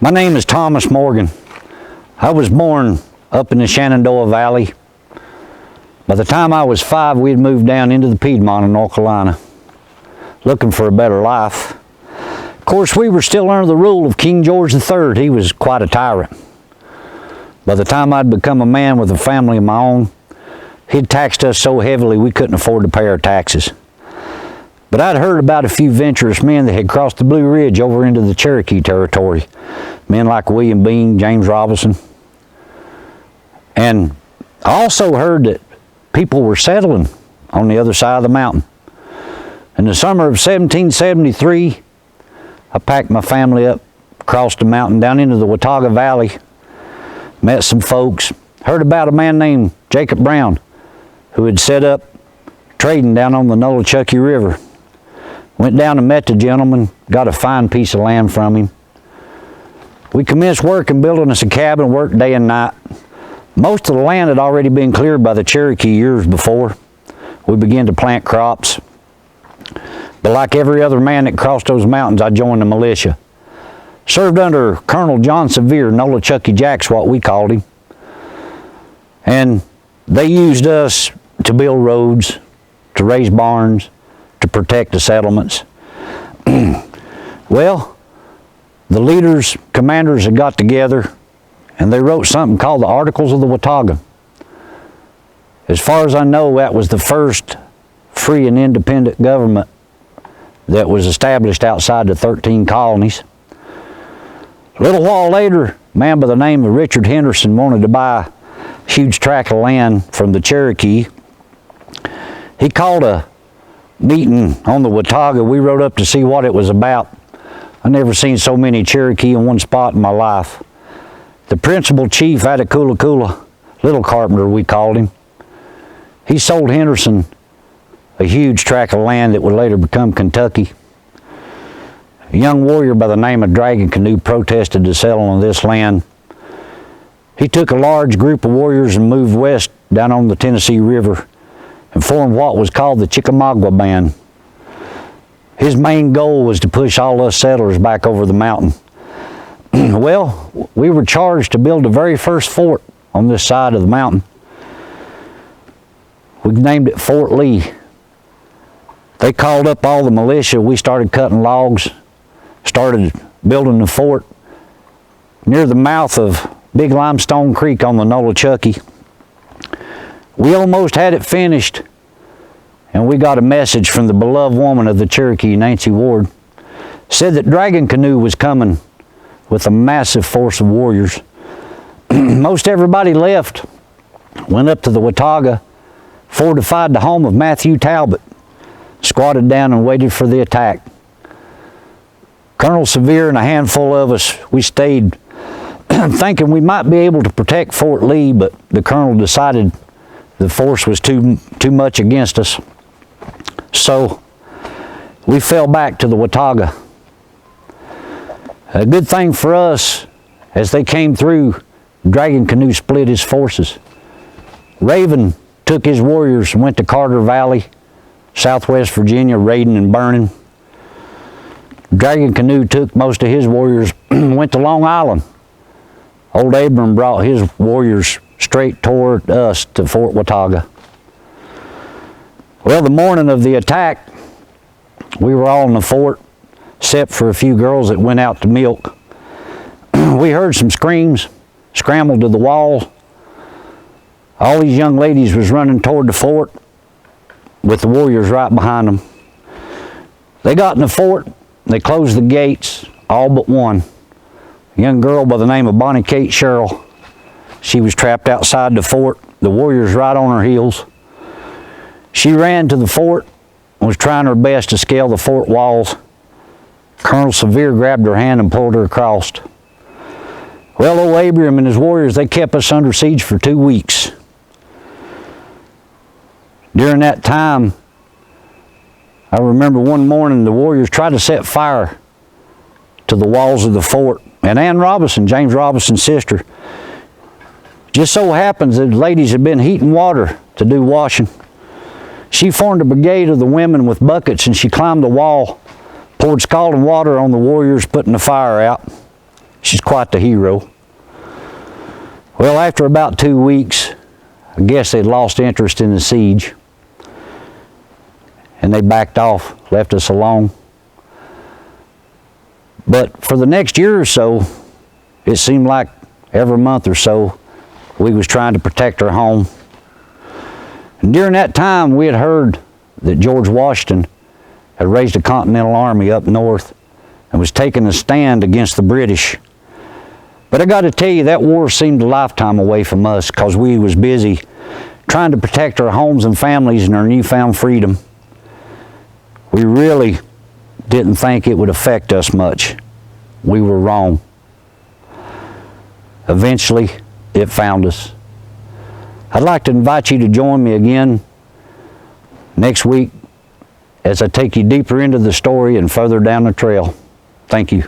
My name is Thomas Morgan. I was born up in the Shenandoah Valley. By the time I was 5, we had moved down into the Piedmont of North Carolina, looking for a better life. Of course, we were still under the rule of King George III. He was quite a tyrant. By the time I'd become a man with a family of my own, he'd taxed us so heavily we couldn't afford to pay our taxes. But I'd heard about a few venturous men that had crossed the Blue Ridge over into the Cherokee territory. Men like William Bean, James Robinson. And I also heard that people were settling on the other side of the mountain. In the summer of 1773, I packed my family up, crossed the mountain down into the Watauga Valley, met some folks, heard about a man named Jacob Brown who had set up trading down on the Nolichucky River. Went down and met the gentleman, got a fine piece of land from him. We commenced working, building us a cabin, worked day and night. Most of the land had already been cleared by the Cherokee years before. We began to plant crops. But like every other man that crossed those mountains, I joined the militia. Served under Colonel John Sevier, Nolichucky Jack's what we called him. And they used us to build roads, to raise barns, to protect the settlements. Well, the leaders, commanders had got together and they wrote something called the Articles of the Watauga. As far as I know, that was the first free and independent government that was established outside the 13 colonies. A little while later, a man by the name of Richard Henderson wanted to buy a huge tract of land from the Cherokee. He called a meeting on the Watauga. We rode up to see what it was about. I never seen so many Cherokee in one spot in my life. The principal chief, Attakulla, Little Carpenter we called him, he sold Henderson a huge tract of land that would later become Kentucky. A young warrior by the name of Dragon Canoe protested the settlement of this land. He took a large group of warriors and moved west down on the Tennessee River and formed what was called the Chickamauga Band. His main goal was to push all us settlers back over the mountain. Well, we were charged to build the very first fort on this side of the mountain. We named it Fort Lee. They called up all the militia. We started cutting logs, started building the fort near the mouth of Big Limestone Creek on the Nolichucky. We almost had it finished, and we got a message from the beloved woman of the Cherokee, Nancy Ward. Said that Dragon Canoe was coming with a massive force of warriors. Most everybody left, went up to the Watauga, fortified the home of Matthew Talbot, squatted down and waited for the attack. Colonel Sevier and a handful of us, we stayed thinking we might be able to protect Fort Lee, but the colonel decided the force was too much against us. So we fell back to the Watauga. A good thing for us, as they came through, Dragon Canoe split his forces. Raven took his warriors and went to Carter Valley, Southwest Virginia, raiding and burning. Dragon Canoe took most of his warriors, went to Long Island. Old Abram brought his warriors straight toward us to Fort Watauga. Well, the morning of the attack, we were all in the fort, except for a few girls that went out to milk. We heard some screams, scrambled to the wall. All these young ladies was running toward the fort with the warriors right behind them. They got in the fort, they closed the gates, all but one. A young girl by the name of Bonnie Kate Sherrill. She was trapped outside the fort, the warriors right on her heels. She ran to the fort and was trying her best to scale the fort walls. Colonel Sevier grabbed her hand and pulled her across. Well, old Abram and his warriors, they kept us under siege for 2 weeks. During that time, I remember one morning the warriors tried to set fire to the walls of the fort. And Ann Robinson, James Robinson's sister, just so happens that the ladies had been heating water to do washing. She formed a brigade of the women with buckets, and she climbed the wall, poured scalding water on the warriors, putting the fire out. She's quite the hero. Well, after about 2 weeks, I guess they'd lost interest in the siege, and they backed off, left us alone. But for the next year or so, it seemed like every month or so, we was trying to protect our home. And during that time, we had heard that George Washington had raised a Continental Army up north and was taking a stand against the British. But I got to tell you, that war seemed a lifetime away from us because we was busy trying to protect our homes and families and our newfound freedom. We really didn't think it would affect us much. We were wrong. Eventually, it found us. I'd like to invite you to join me again next week as I take you deeper into the story and further down the trail. Thank you.